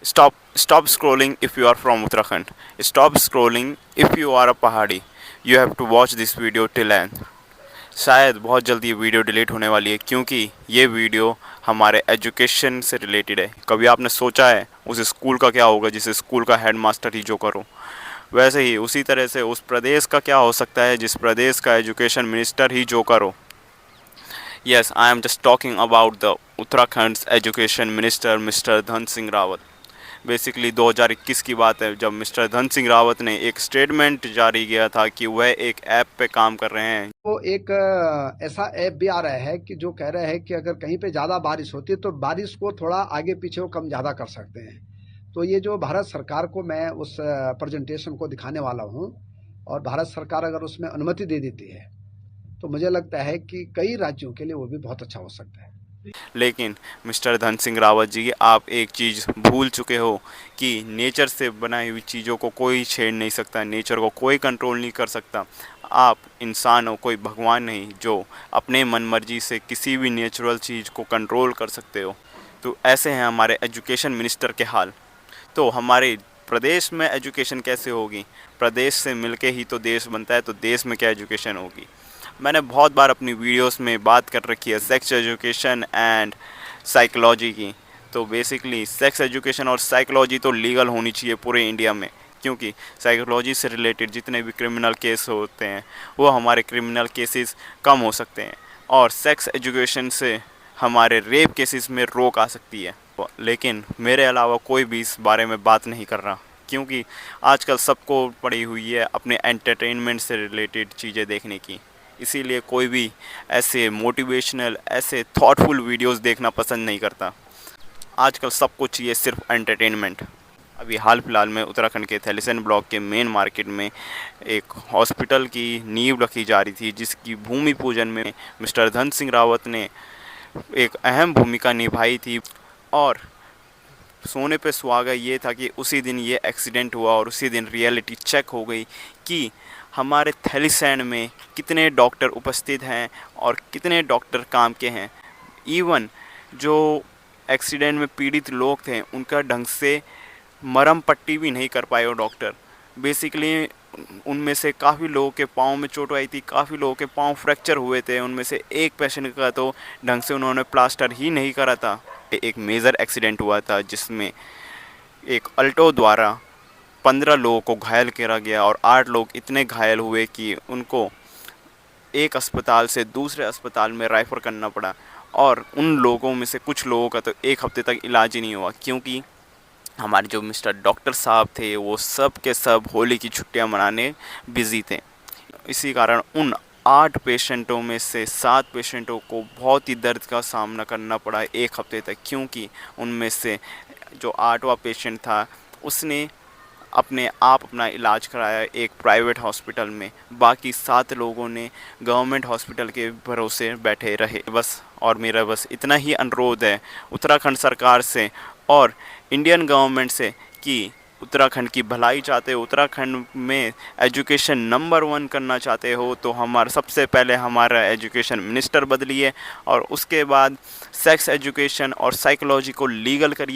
Stop scrolling if you are from Uttarakhand. Stop scrolling if you are a पहाड़ी. You have to watch this video till end. शायद बहुत जल्दी ये video delete होने वाली है क्योंकि ये वीडियो हमारे एजुकेशन से रिलेटेड है। कभी आपने सोचा है उस स्कूल का क्या होगा जिस स्कूल का हेड मास्टर ही जो करो? वैसे ही उसी तरह से उस प्रदेश का क्या हो सकता है जिस प्रदेश का एजुकेशन मिनिस्टर ही जो करो। Yes, I am just talking about the Uttarakhand's education minister Mr. Dhan Singh Rawat. Basically 2021 की बात है जब मिस्टर धन सिंह रावत ने एक स्टेटमेंट जारी किया था कि वह एक ऐप पे काम कर रहे हैं। वो एक ऐसा ऐप भी आ रहा है कि जो कह रहे हैं कि अगर कहीं पे ज़्यादा बारिश होती है तो बारिश को थोड़ा आगे पीछे वो कम ज़्यादा कर सकते हैं। तो ये जो भारत सरकार को मैं उस प्रेजेंटेशन को दिखाने वाला हूँ और भारत सरकार अगर उसमें अनुमति दे देती है तो मुझे लगता है कि कई राज्यों के लिए वो भी बहुत अच्छा हो सकता है। लेकिन मिस्टर धन सिंह रावत जी, आप एक चीज़ भूल चुके हो कि नेचर से बनाई हुई चीज़ों को कोई छेड़ नहीं सकता, नेचर को कोई कंट्रोल नहीं कर सकता। आप इंसान हो, कोई भगवान नहीं जो अपने मन मर्जी से किसी भी नेचुरल चीज़ को कंट्रोल कर सकते हो। तो ऐसे हैं हमारे एजुकेशन मिनिस्टर के हाल। तो हमारे प्रदेश में एजुकेशन कैसे होगी? प्रदेश से मिलके ही तो देश बनता है, तो देश में क्या एजुकेशन होगी? मैंने बहुत बार अपनी वीडियोस में बात कर रखी है सेक्स एजुकेशन एंड साइकोलॉजी की। तो बेसिकली सेक्स एजुकेशन और साइकोलॉजी तो लीगल होनी चाहिए पूरे इंडिया में, क्योंकि साइकोलॉजी से रिलेटेड जितने भी क्रिमिनल केस होते हैं वो हमारे क्रिमिनल केसेस कम हो सकते हैं और सेक्स एजुकेशन से हमारे रेप केसेस में रोक आ सकती है। लेकिन मेरे अलावा कोई भी इस बारे में बात नहीं कर रहा, क्योंकि आजकल सबको पड़ी हुई है अपने एंटरटेनमेंट से रिलेटेड चीज़ें देखने की। इसीलिए कोई भी ऐसे मोटिवेशनल, ऐसे थॉटफुल वीडियोस देखना पसंद नहीं करता। आजकल सबको चाहिए सिर्फ एंटरटेनमेंट। अभी हाल फिलहाल में उत्तराखंड के थैलीसैंण ब्लॉक के मेन मार्केट में एक हॉस्पिटल की नींव रखी जा रही थी, जिसकी भूमि पूजन में मिस्टर धन सिंह रावत ने एक अहम भूमिका निभाई थी। और सोने पे सुहागा ये था कि उसी दिन ये एक्सीडेंट हुआ और उसी दिन रियलिटी चेक हो गई कि हमारे थैलीसैंण में कितने डॉक्टर उपस्थित हैं और कितने डॉक्टर काम के हैं। इवन जो एक्सीडेंट में पीड़ित लोग थे उनका ढंग से मरहम पट्टी भी नहीं कर पाए वो डॉक्टर। बेसिकली उनमें से काफ़ी लोगों के पाँव में चोट आई थी, काफ़ी लोगों के पाँव फ्रैक्चर हुए थे। उनमें से एक पेशेंट का तो ढंग से उन्होंने प्लास्टर ही नहीं करा था। एक मेजर एक्सीडेंट हुआ था जिसमें एक अल्टो द्वारा 15 लोगों को घायल करा गया और 8 लोग इतने घायल हुए कि उनको एक अस्पताल से दूसरे अस्पताल में रेफर करना पड़ा। और उन लोगों में से कुछ लोगों का तो एक हफ्ते तक इलाज ही नहीं हुआ, क्योंकि हमारे जो मिस्टर डॉक्टर साहब थे वो सब के सब होली की छुट्टियां मनाने बिज़ी थे। इसी कारण उन 8 पेशेंटों में से 7 पेशेंटों को बहुत ही दर्द का सामना करना पड़ा एक हफ्ते तक, क्योंकि उनमें से जो 8वां पेशेंट था उसने अपने आप अपना इलाज कराया एक प्राइवेट हॉस्पिटल में। बाकी 7 लोगों ने गवर्नमेंट हॉस्पिटल के भरोसे बैठे रहे। बस और मेरा बस इतना ही अनुरोध है उत्तराखंड सरकार से और इंडियन गवर्नमेंट से कि उत्तराखंड की भलाई चाहते हो, उत्तराखंड में एजुकेशन नंबर 1 करना चाहते हो तो हमारा सबसे पहले हमारा एजुकेशन मिनिस्टर बदलिए और उसके बाद सेक्स एजुकेशन और साइकोलॉजी को लीगल करिए।